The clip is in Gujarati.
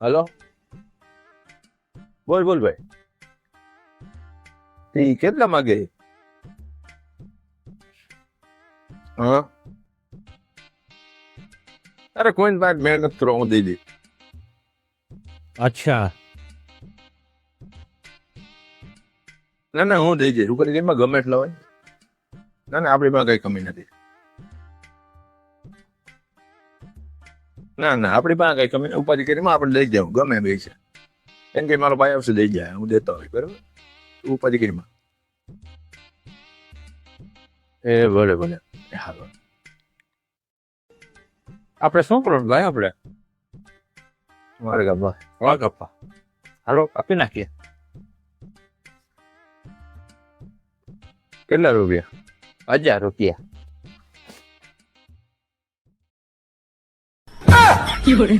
હલો, બોલ બોલ ભાઈ. એ કેટલા માંગે? હા, અરે કોઈ પાસે મહેનત કરો, હું દઈ દઈ. અચ્છા. ના ના, હું દઈ દઈશ. ઉપર એમાં ગમે એટલા હોય. ના ના, આપણી પાસે કઈ કમી નથી. ના ના, આપણી પાસે કઈ કમી નથી. ઉપાધિ કરીને આપણે લઈ જાવ, ગમે બે છે. કેમ કે મારો ભાઈ આવશે દઈ જાય, હું દેતો હોય. બરાબર, ઉપાધિ કરીને. એ ભલે ભલે. હાલો, આપણે શું કરવાનું ભાઈ? આપણે મારે ગપ્પા વાહ ગપ્પા. હાલો, આપી નાખીએ. કેટલા રૂપિયા? 1000 રૂપિયા.有人。